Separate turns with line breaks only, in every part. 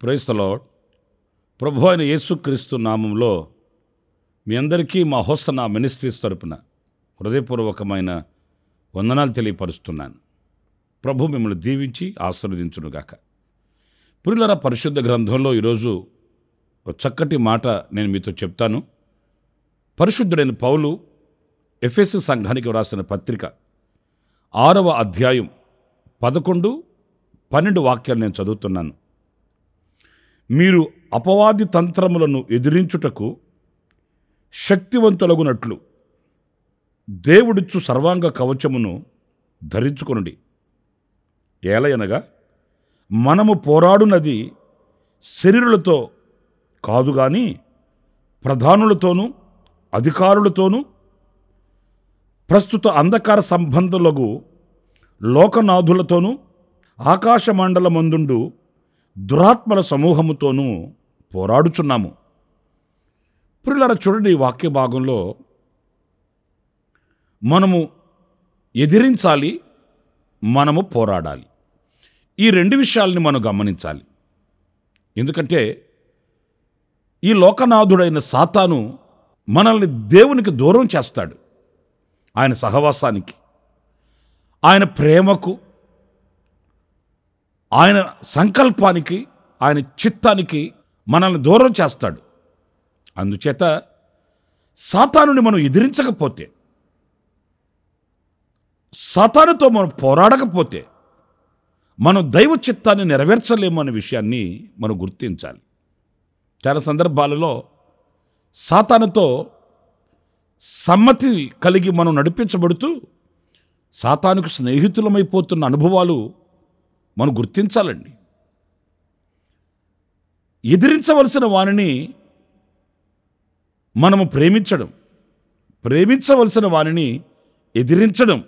Praise the lord. ప్రభు అయిన యేసుక్రీస్తు నామంలో మీ అందరికీ మా హోసన్న మినిస్ట్రీస్ తరపున హృదయపూర్వకమైన వందనాలు తెలియపరుస్తున్నాను. ప్రభు మిమ్మల్ని దీవించి ఆశీర్వదించునుగాక. ప్రియులారా, పరిశుద్ధ గ్రంథంలో ఈరోజు ఒక చక్కటి మాట నేను మీతో చెప్తాను. పరిశుద్ధుడైన పౌలు ఎఫెసు సంఘానికి వ్రాసిన పత్రిక 6వ అధ్యాయం 11, 12 వాక్యాలు నేను చదువుతున్నాను. మీరు అపవాది తంత్రములను ఎదిరించుటకు శక్తివంతులగునట్లు దేవుడిచ్చు సర్వాంగ కవచమును ధరించుకొనుడి. ఏలయనగా మనము పోరాడునది శరీరులతో కాదు గాని ప్రధానులతోనూ అధికారులతోనూ ప్రస్తుత అంధకార సంబంధులకు లోకనాథులతోనూ ఆకాశమండలమందుండు దురాత్మల సమూహముతోనూ పోరాడుచున్నాము. ప్రియులారా, చూడండి, ఈ వాక్య భాగంలో మనము ఎదిరించాలి, మనము పోరాడాలి. ఈ రెండు విషయాలని మనం గమనించాలి. ఎందుకంటే ఈ లోకనాథుడైన సాతాను మనల్ని దేవునికి దూరం చేస్తాడు. ఆయన సహవాసానికి, ఆయన ప్రేమకు, ఆయన సంకల్పానికి, ఆయన చిత్తానికి మనల్ని దూరం చేస్తాడు. అందుచేత సాతానుని మనం ఎదిరించకపోతే, సాతానుతో మనం పోరాడకపోతే మనం దైవ చిత్తాన్ని నెరవేర్చలేము అనే విషయాన్ని మనం గుర్తించాలి. చాలా సందర్భాలలో సాతానుతో సమ్మతి కలిగి మనం నడిపించబడుతూ సాతానుకు స్నేహితులమైపోతున్న అనుభవాలు మనం గుర్తించాలండి. ఎదిరించవలసిన వానిని మనము ప్రేమించవలసిన వానిని ఎదిరించడం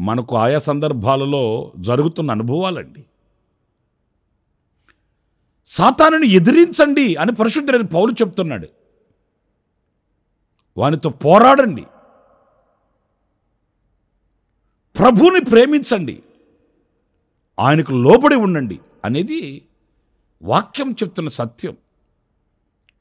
మనకు ఆయా సందర్భాలలో జరుగుతున్న అనుభవాలండి. సాతానుని ఎదిరించండి అని పరిశుద్ధుడైన పౌలు చెప్తున్నాడు. వానితో పోరాడండి, ప్రభువుని ప్రేమించండి, ఆయనకు లోబడి ఉండండి అనేది వాక్యం చెప్తున్న సత్యం.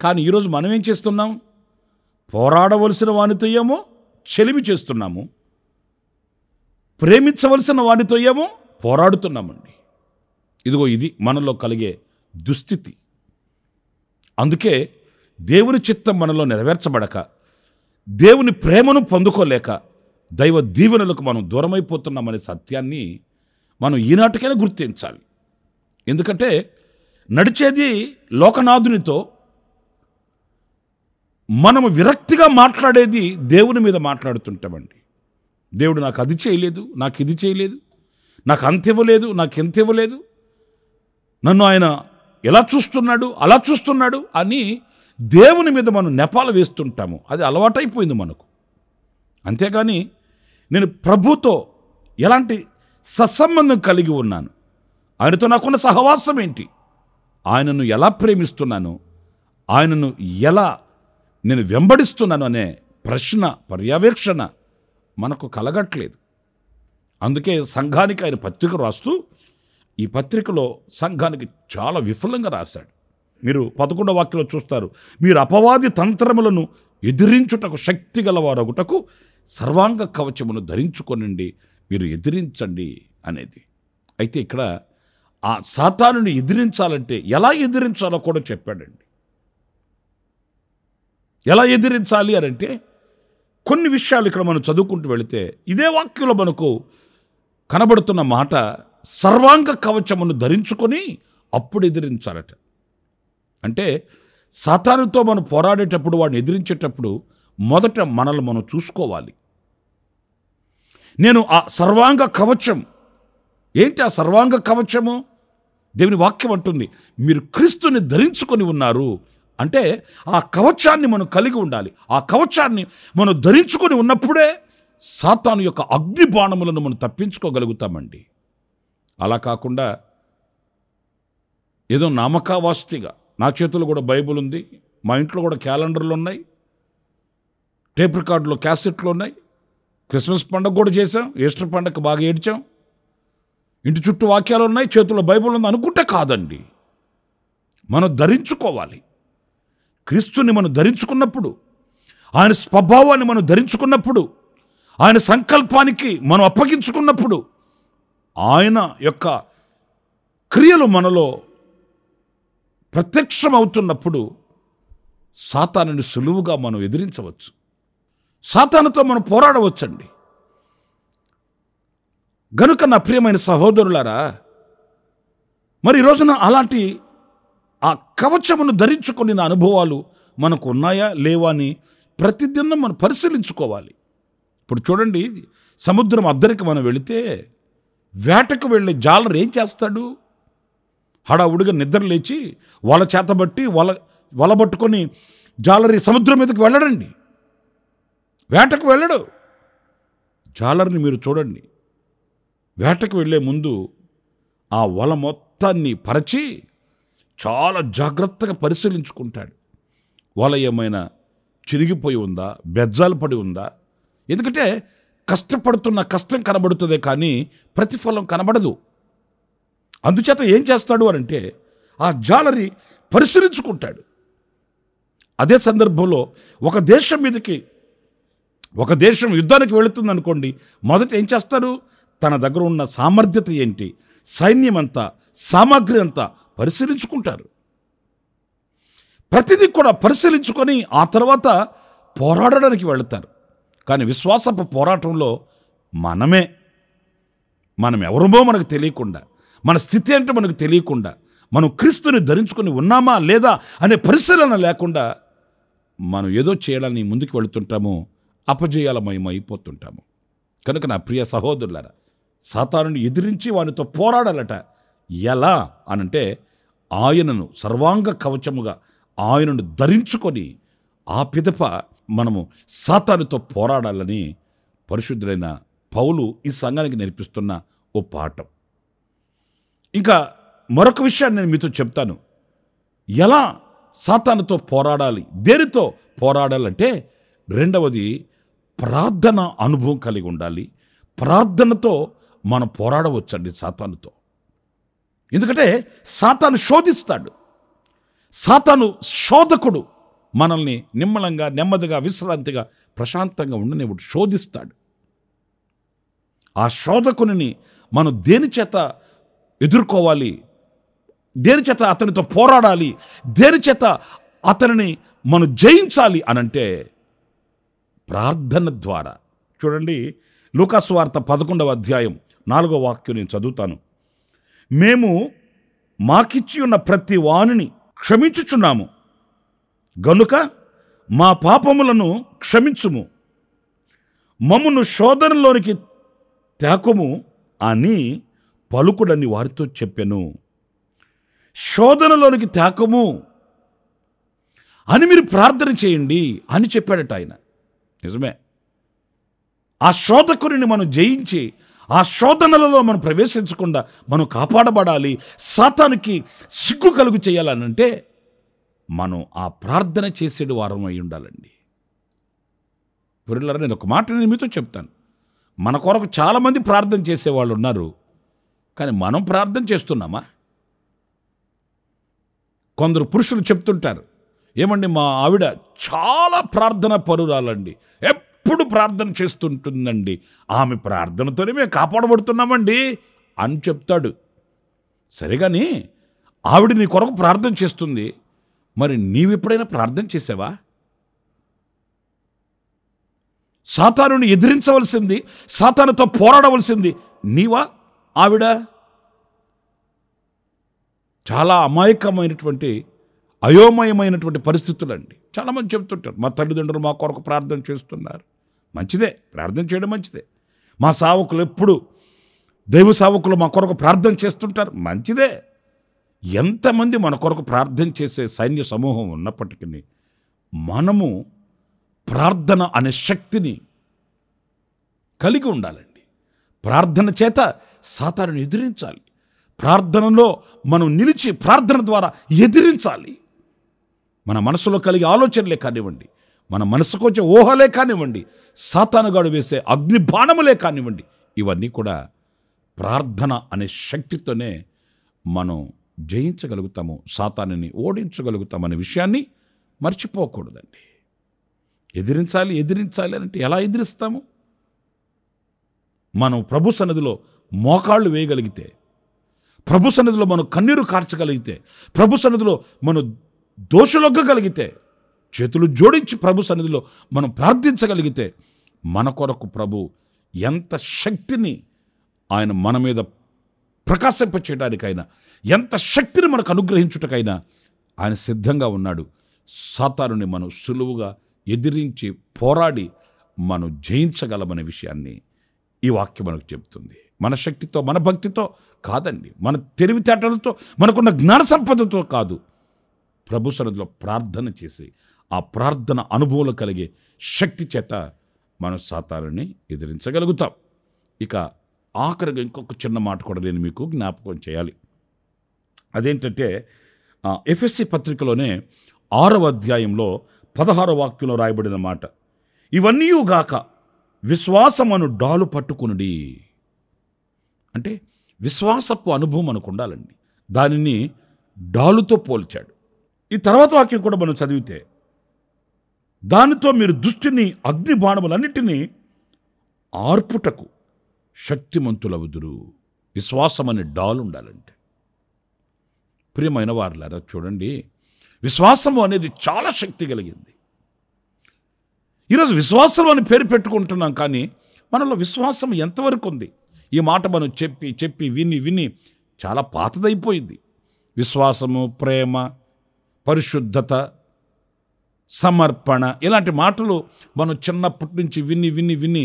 కానీ ఈరోజు మనం ఏం చేస్తున్నాం? పోరాడవలసిన వానితో ఏమో చెలిమి చేస్తున్నాము, ప్రేమించవలసిన వానితో ఏమో పోరాడుతున్నామండి. ఇదిగో ఇది మనలో కలిగే దుస్థితి. అందుకే దేవుని చిత్తం మనలో నెరవేర్చబడక, దేవుని ప్రేమను పొందుకోలేక దైవ దీవెనలకు మనం దూరమైపోతున్నామనే సత్యాన్ని మనం ఈనాటికైనా గుర్తించాలి. ఎందుకంటే నడిచేది లోకనాథునితో, మనము విరక్తిగా మాట్లాడేది దేవుని మీద మాట్లాడుతుంటామండి. దేవుడు నాకు అది చేయలేదు, నాకు ఇది చేయలేదు, నాకు అంత ఇవ్వలేదు, నాకు ఎంత ఇవ్వలేదు, నన్ను ఆయన ఎలా చూస్తున్నాడు, అలా చూస్తున్నాడు అని దేవుని మీద మనం నెపాలు వేస్తుంటాము. అది అలవాటైపోయింది మనకు. అంతేగాని నేను ప్రభుతో ఎలాంటి సత్సంబంధం కలిగి ఉన్నాను, ఆయనతో నాకున్న సహవాసం ఏంటి, ఆయనను ఎలా ప్రేమిస్తున్నాను, ఆయనను ఎలా నేను వెంబడిస్తున్నాను అనే ప్రశ్న, పర్యవేక్షణ మనకు కలగట్లేదు. అందుకే సంఘానికి ఆయన పత్రిక రాస్తూ ఈ పత్రికలో సంఘానికి చాలా విఫలంగా రాశాడు. మీరు 11వ వాక్యంలో చూస్తారు, మీరు అపవాది తంత్రములను ఎదిరించుటకు శక్తి గలవారగుటకు సర్వాంగ కవచమును ధరించుకొనండి, మీరు ఎదిరించండి అనేది. అయితే ఇక్కడ ఆ సాతానుని ఎదిరించాలంటే ఎలా ఎదిరించాలో కూడా చెప్పాడండి. ఎలా ఎదిరించాలి అని అంటే కొన్ని విషయాలు ఇక్కడ మనం చదువుకుంటూ వెళితే ఇదే వాక్యంలో మనకు కనబడుతున్న మాట, సర్వాంగ కవచమును ధరించుకొని అప్పుడు ఎదిరించాలట. అంటే సాతానుతో మనం పోరాడేటప్పుడు, వాడిని ఎదిరించేటప్పుడు మొదట మనల్ని మనం చూసుకోవాలి. నేను ఆ సర్వాంగ కవచం ఏంటి ఆ సర్వాంగ కవచము? దేవుని వాక్యం అంటుంది, మీరు క్రీస్తుని ధరించుకొని ఉన్నారు అంటే ఆ కవచాన్ని మనం కలిగి ఉండాలి. ఆ కవచాన్ని మనం ధరించుకొని ఉన్నప్పుడే సాతాను యొక్క అగ్ని బాణములను మనం తప్పించుకోగలుగుతామండి. అలా కాకుండా ఏదో నామకావాస్తిగా, నా చేతిలో కూడా బైబుల్ ఉంది, మా ఇంట్లో కూడా క్యాలెండర్లు ఉన్నాయి, టేప్ రికార్డులో క్యాసెట్లు ఉన్నాయి, క్రిస్మస్ పండుగ కూడా చేసాం, ఈస్టర్ పండుగ బాగా ఏడ్చాం, ఇంటి చుట్టూ వాక్యాలు ఉన్నాయి, చేతుల్లో బైబుల్ ఉంది అనుకుంటే కాదండి. మనం ధరించుకోవాలి. క్రీస్తుని మనం ధరించుకున్నప్పుడు, ఆయన స్వభావాన్ని మనం ధరించుకున్నప్పుడు, ఆయన సంకల్పానికి మనం అప్పగించుకున్నప్పుడు, ఆయన యొక్క క్రియలు మనలో ప్రత్యక్షమవుతున్నప్పుడు సాతానుని సులువుగా మనం ఎదిరించవచ్చు. సాతానుతో మనం పోరాడవచ్చండి. గనుక నా ప్రియమైన సహోదరులారా, మరి ఈ రోజున అలాంటి ఆ కవచమును ధరించుకుని అనుభవాలు మనకు ఉన్నాయా లేవా అని ప్రతిదినం మనం పరిశీలించుకోవాలి. ఇప్పుడు చూడండి, సముద్రం అద్దరికి మనం వెళితే వేటకు వెళ్ళే జాలరు ఏం చేస్తాడు? హడావుడిగా నిద్ర లేచి వల చేతబట్టి వల పట్టుకొని జాలరి సముద్రం మీదకి వెళ్ళడండి, వేటకు వెళ్ళడు. జాలరిని మీరు చూడండి, వేటకు వెళ్ళే ముందు ఆ వల మొత్తాన్ని పరిచి చాలా జాగ్రత్తగా పరిశీలించుకుంటాడు. వల ఏమైనా చిరిగిపోయి ఉందా, బెజ్జాలు పడి ఉందా? ఎందుకంటే కష్టపడుతున్న కష్టం కనబడుతుందే కానీ ప్రతిఫలం కనబడదు. అందుచేత ఏం చేస్తాడు అనంటే ఆ జాలరి పరిశీలించుకుంటాడు. అదే సందర్భంలో ఒక దేశం యుద్ధానికి వెళుతుంది అనుకోండి, మొదట ఏం చేస్తారు? తన దగ్గర ఉన్న సామర్థ్యత ఏంటి, సైన్యం అంతా, సామాగ్రి అంతా పరిశీలించుకుంటారు. ప్రతిదీ కూడా పరిశీలించుకొని ఆ తర్వాత పోరాడడానికి వెళతారు. కానీ విశ్వాసపు పోరాటంలో మనం ఎవరమో మనకు తెలియకుండా, మన స్థితి ఏంటో మనకు తెలియకుండా, మనం క్రీస్తుని ధరించుకొని ఉన్నామా లేదా అనే పరిశీలన లేకుండా మనం ఏదో చేయాలని ముందుకు వెళుతుంటాము, అపజయాలమయమైపోతుంటాము. కనుక నా ప్రియ సహోదరులారా, సాతానుని ఎదిరించి వానితో పోరాడాలట. ఎలా అనంటే ఆయనను సర్వాంగ కవచముగా ఆయనను ధరించుకొని ఆ పిదప మనము సాతానుతో పోరాడాలని పరిశుద్ధుడైన పౌలు ఈ సంఘానికి నేర్పిస్తున్న ఓ పాఠం. ఇంకా మరొక విషయాన్ని నేను మీతో చెప్తాను. ఎలా సాతానుతో పోరాడాలి, దేనితో పోరాడాలంటే రెండవది ప్రార్థన అనుభవం కలిగి ఉండాలి. ప్రార్థనతో మనం పోరాడవచ్చండి సాతానుతో. ఎందుకంటే సాతాను శోధిస్తాడు. సాతాను శోధకుడు. మనల్ని నిమ్మలంగా, నెమ్మదిగా, విశ్రాంతిగా, ప్రశాంతంగా ఉండనివ్వడు, శోధిస్తాడు. ఆ శోధకుని మనం దేని చేత ఎదుర్కోవాలి, దేని చేత అతనితో పోరాడాలి, దేని చేత అతనిని మనం జయించాలి అనంటే ప్రార్థన ద్వారా. చూడండి, లూకాసు వార్త 11వ అధ్యాయం 4వ వాక్యం నేను చదువుతాను. మేము మాకిచ్చి ఉన్న ప్రతి వానిని క్షమించుచున్నాము గనుక మా పాపములను క్షమించుము, మమ్మును శోధనలోనికి తేకుము అని పలుకుడని వారితో చెప్పెను. శోధనలోనికి తేకము అని మీరు ప్రార్థన చేయండి అని చెప్పాడట ఆయన. నిజమే. ఆ శోధకుని మనం జయించి ఆ శోధనలలో మనం ప్రవేశించకుండా మనం కాపాడబడాలి, సాతానికి సిగ్గు కలుగు చేయాలనంటే మనం ఆ ప్రార్థన చేసేడు వారం అయి ఉండాలండి. పురులారా, నేను ఒక మాట నేను మీతో చెప్తాను. మన కొరకు చాలామంది ప్రార్థన చేసేవాళ్ళు ఉన్నారు, కానీ మనం ప్రార్థన చేస్తున్నామా? కొందరు పురుషులు చెప్తుంటారు, ఏమండి మా ఆవిడ చాలా ప్రార్థన పరురాలండి, ఎప్పుడు ప్రార్థన చేస్తుంటుందండి, ఆమె ప్రార్థనతోనే మేము కాపాడబడుతున్నామండి అని చెప్తాడు. సరే కానీ ఆవిడ నీ కొరకు ప్రార్థన చేస్తుంది, మరి నీవెప్పుడైనా ప్రార్థన చేసావా? సాతానుని ఎదిరించవలసింది, సాతానుతో పోరాడవలసింది నీవా ఆవిడ? చాలా అమాయకమైనటువంటి, అయోమయమైనటువంటి పరిస్థితులండి. చాలామంది చెప్తుంటారు, మా తల్లిదండ్రులు మా కొరకు ప్రార్థన చేస్తున్నారు. మంచిదే, ప్రార్థన చేయడం మంచిదే. మా సేవకులు ఎప్పుడు దైవ సేవకులు మా కొరకు ప్రార్థన చేస్తుంటారు, మంచిదే. ఎంతమంది మన కొరకు ప్రార్థన చేసే సైన్య సమూహం ఉన్నప్పటికీ మనము ప్రార్థన అనే శక్తిని కలిగి ఉండాలండి. ప్రార్థన చేత సాతానుని ఎదిరించాలి. ప్రార్థనలో మనం నిలిచి ప్రార్థన ద్వారా ఎదిరించాలి. మన మనసులో కలిగే ఆలోచనలే కానివ్వండి, మన మనసుకు వచ్చే ఊహలే కానివ్వండి, సాతానుగాడు వేసే అగ్ని బాణములే కానివ్వండి, ఇవన్నీ కూడా ప్రార్థన అనే శక్తితోనే మనం జయించగలుగుతాము, సాతానుని ఓడించగలుగుతామనే విషయాన్ని మర్చిపోకూడదండి. ఎదిరించాలి ఎదిరించాలి అంటే ఎలా ఎదిరిస్తాము? మనం ప్రభు సన్నిధిలో మోకాళ్ళు వేయగలిగితే, ప్రభు సన్నిధిలో మనం కన్నీరు కార్చగలిగితే, ప్రభు సన్నిధిలో మనం దోషులొగ్గగలిగితే, చేతులు జోడించి ప్రభు సన్నిధిలో మనం ప్రార్థించగలిగితే, మన కొరకు ప్రభు ఎంత శక్తిని ఆయన మన మీద ప్రకాశింపచేయడానికైనా, ఎంత శక్తిని మనకు అనుగ్రహించుటకైనా ఆయన సిద్ధంగా ఉన్నాడు. సాతానుని మనం సులువుగా ఎదిరించి పోరాడి మనం జయించగలమనే విషయాన్ని ఈ వాక్యం మనకు చెబుతుంది. మన శక్తితో, మన భక్తితో కాదండి, మన తెలివితేటలతో, మనకున్న జ్ఞాన సంపదతో కాదు. ప్రభు సన్నిధిలో ప్రార్థన చేసి ఆ ప్రార్థన అనుభవం కలిగే శక్తి చేత మనం సాతానుని ఎదిరించగలుగుతాం. ఇక ఆఖరిగా ఇంకొక చిన్న మాట కూడా నేను మీకు జ్ఞాపకం చేయాలి. అదేంటంటే ఎఫెసీ పత్రికలోనే 6వ అధ్యాయంలో 16వ వాక్యంలో రాయబడిన మాట, ఇవన్నీయుగాక విశ్వాసమను డాలు పట్టుకునుడి. అంటే విశ్వాసపు అనుభవం మనకు ఉండాలండి. దానిని డాలుతో పోల్చాడు. ఈ తర్వాత వాక్యం కూడా మనం చదివితే, దానితో మీరు దుష్టిని అగ్ని బాణములన్నిటినీ ఆర్పుటకు శక్తిమంతులవుదురు. విశ్వాసం అనే డాలు ఉండాలంటే. ప్రియమైన వారులారా, చూడండి, విశ్వాసము అనేది చాలా శక్తి కలిగింది. ఈరోజు విశ్వాసం అని పేరు పెట్టుకుంటున్నాం, కానీ మనలో విశ్వాసం ఎంతవరకు ఉంది? ఈ మాట మనం చెప్పి చెప్పి విని విని చాలా పాతదైపోయింది. విశ్వాసము, ప్రేమ, పరిశుద్ధత, సమర్పణ, ఇలాంటి మాటలు మనం చిన్నప్పటి నుంచి విని విని విని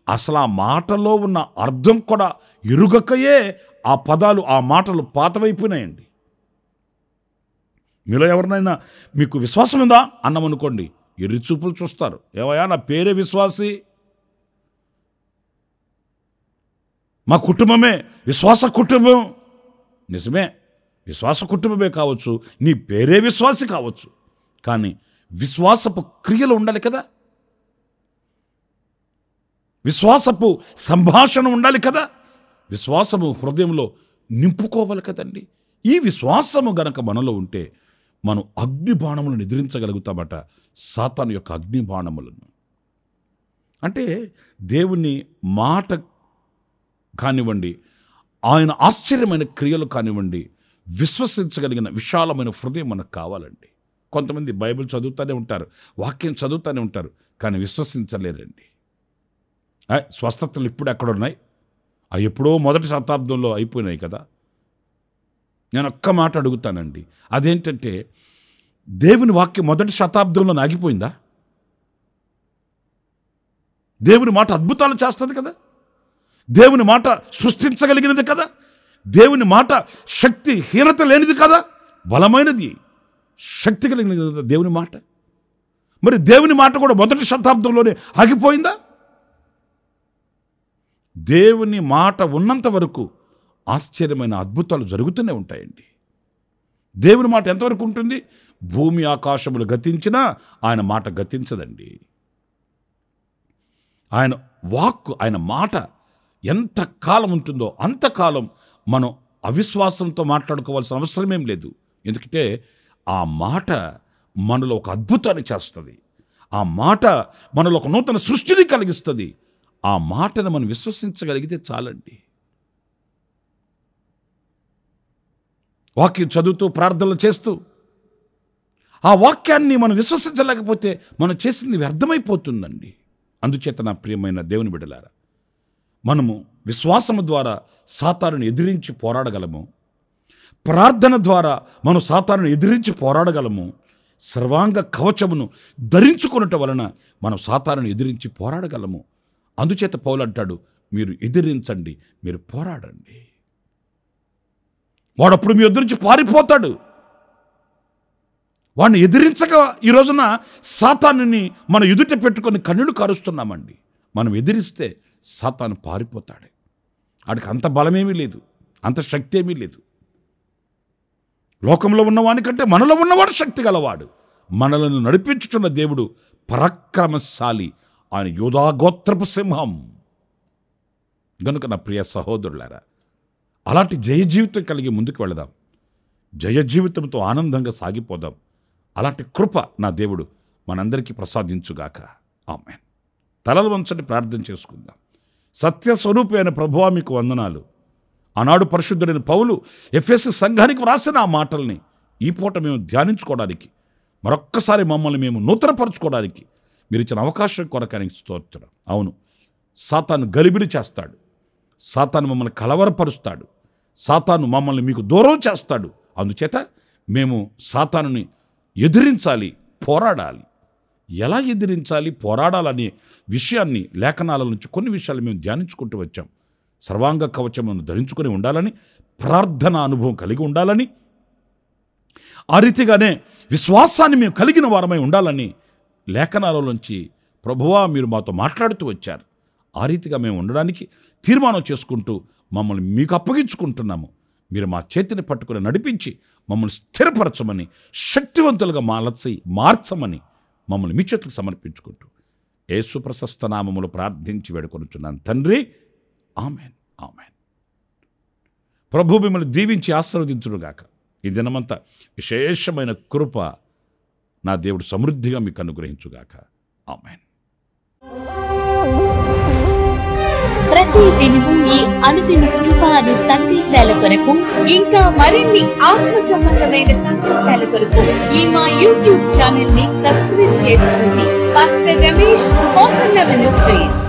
అసలు ఆ మాటలో ఉన్న అర్థం కూడా ఎరుగకయే ఆ పదాలు, ఆ మాటలు పాతవైపోయినాయండి. మీలో ఎవరినైనా మీకు విశ్వాసం ఉందా అన్నమనుకోండి, ఎర్రి చూపులు చూస్తారు. ఏమయ్యా, నా పేరే విశ్వాసి, మా కుటుంబమే విశ్వాస కుటుంబం. నిజమే, విశ్వాస కుటుంబమే కావచ్చు, నీ పేరే విశ్వాసి కావచ్చు, కానీ విశ్వాసపు క్రియలు ఉండాలి కదా, విశ్వాసపు సంభాషణ ఉండాలి కదా, విశ్వాసము హృదయంలో నింపుకోవాలి కదండి. ఈ విశ్వాసము గనక మనలో ఉంటే మనం అగ్ని బాణములను ఎదిరించగలుగుతామట, సాతాను యొక్క అగ్ని బాణములను. అంటే దేవుని మాట కానివ్వండి, ఆయన ఆశ్చర్యమైన క్రియలు కానివ్వండి, విశ్వసించగలిగిన విశాలమైన హృదయం మనకు కావాలండి. కొంతమంది బైబిల్ చదువుతూనే ఉంటారు, వాక్యం చదువుతూనే ఉంటారు, కానీ విశ్వసించలేరండి. స్వస్థతలు ఇప్పుడు ఎక్కడున్నాయి? అవి ఎప్పుడో మొదటి శతాబ్దంలో అయిపోయినాయి కదా. నేను ఒక్క మాట అడుగుతానండి, అదేంటంటే, దేవుని వాక్యం మొదటి శతాబ్దంలో ఆగిపోయిందా? దేవుని మాట అద్భుతాలు చేస్తుంది కదా, దేవుని మాట సృష్టించగలిగినది కదా, దేవుని మాట శక్తి హీనత లేనిది కదా, బలమైనది, శక్తి కలిగినది కదా దేవుని మాట. మరి దేవుని మాట కూడా మొదటి శతాబ్దంలోనే ఆగిపోయిందా? దేవుని మాట ఉన్నంత వరకు ఆశ్చర్యమైన అద్భుతాలు జరుగుతూనే ఉంటాయండి. దేవుని మాట ఎంతవరకు ఉంటుంది? భూమి ఆకాశములు గతించినా ఆయన మాట గతించదండి. ఆయన వాక్కు, ఆయన మాట ఎంత కాలం ఉంటుందో అంతకాలం మనం అవిశ్వాసంతో మాట్లాడుకోవాల్సిన అవసరమేం లేదు. ఎందుకంటే ఆ మాట మనలో ఒక అద్భుతాన్ని చేస్తుంది, ఆ మాట మనలో ఒక నూతన సృష్టిని కలిగిస్తుంది. ఆ మాటను మనం విశ్వసించగలిగితే చాలండి. వాక్యం చదువుతూ ప్రార్థనలు చేస్తూ ఆ వాక్యాన్ని మనం విశ్వసించలేకపోతే మనం చేసింది వ్యర్థమైపోతుందండి. అందుచేత నా ప్రియమైన దేవుని బిడ్డలారా, మనము విశ్వాసము ద్వారా సాతానుని ఎదిరించి పోరాడగలము, ప్రార్థన ద్వారా మనం సాతానుని ఎదిరించి పోరాడగలము, సర్వాంగ కవచమును ధరించుకున్నట వలన మనం సాతానుని ఎదిరించి పోరాడగలము. అందుచేత పౌలు అంటాడు, మీరు ఎదిరించండి, మీరు పోరాడండి. వాడప్పుడు మీ ఎదురు నుంచి పారిపోతాడు. వాడిని ఎదిరించక ఈ రోజున సాతానుని మన ఎదుట పెట్టుకొని కన్నులు కారుస్తున్నామండి. మనం ఎదిరిస్తే సాతాను పారిపోతాడు. వాడికి అంత బలమేమీ లేదు, అంత శక్తి ఏమీ లేదు. లోకంలో ఉన్నవానికంటే మనలో ఉన్నవాడు శక్తి గలవాడు. మనలను నడిపించుతున్న దేవుడు పరాక్రమశాలి. ఆయన యూదా గోత్రపు సింహం. గనుక నా ప్రియ సహోదరులారా, అలాంటి జయ జీవితం కలిగి ముందుకు వెళదాం. జయ జీవితంతో ఆనందంగా సాగిపోదాం. అలాంటి కృప నా దేవుడు మనందరికీ ప్రసాదించుగాక. ఆమేన్. తలలు వంచండి, ప్రార్థన చేసుకుందాం. సత్యస్వరూపి అయిన ప్రభువా మీకు వందనాలు. ఆనాడు పరిశుద్ధుడైన పౌలు ఎఫెసు సంఘానికి వ్రాసిన ఆ మాటల్ని ఈ పూట మేము ధ్యానించుకోవడానికి, మరొక్కసారి మమ్మల్ని మేము నూతనపరచుకోవడానికి మీరు ఇచ్చిన అవకాశం కొరకానికి స్తోత్రం. అవును, సాతాను గలిబిలి చేస్తాడు, సాతాను మమ్మల్ని కలవరపరుస్తాడు, సాతాను మమ్మల్ని మీకు దూరం చేస్తాడు. అందుచేత మేము సాతానుని ఎదిరించాలి, పోరాడాలి. ఎలా ఎదిరించాలి, పోరాడాలనే విషయాన్ని లేఖనాల నుంచి కొన్ని విషయాలు మేము ధ్యానించుకుంటూ వచ్చాం. సర్వాంగ కవచమును ధరించుకొని ఉండాలని, ప్రార్థన అనుభవం కలిగి ఉండాలని, ఆ రీతిగానే విశ్వాసాన్ని మేము కలిగిన వారమై ఉండాలని లేఖనాల నుంచి ప్రభువా మీరు మాతో మాట్లాడుతూ వచ్చారు. ఆ రీతిగా మేము ఉండడానికి తీర్మానం చేసుకుంటూ మమ్మల్ని మీకు అప్పగించుకుంటున్నాము. మీరు మా చేతిని పట్టుకుని నడిపించి మమ్మల్ని స్థిరపరచమని, శక్తివంతులుగా మార్చమని మమ్మల్ని మీ చేతులకు సమర్పించుకుంటూ యేసు ప్రశస్త నామములో ప్రార్థించి వేడుకొనుచున్నాను తండ్రి. Amen, amen. ప్రభు మిమ్మల్ని దీవించి ఆశీర్వదించునుగాక. ఈ దినమంతా విశేషమైన కృప నా దేవుడు సమృద్ధిగా మీకు అనుగ్రహించుగాక. ఆమెన్.
ప్రతి దినము ఈ అనుదిన కృపాను సందేశాల కొరకు, ఇంకా మరిన్ని ఆత్మ సంబంధమైన సందేశాల కొరకు ఈ మా యూట్యూబ్ ఛానల్ ని సబ్స్క్రైబ్ చేసుకోండి. Pastor Ramesh Kosanna ministries.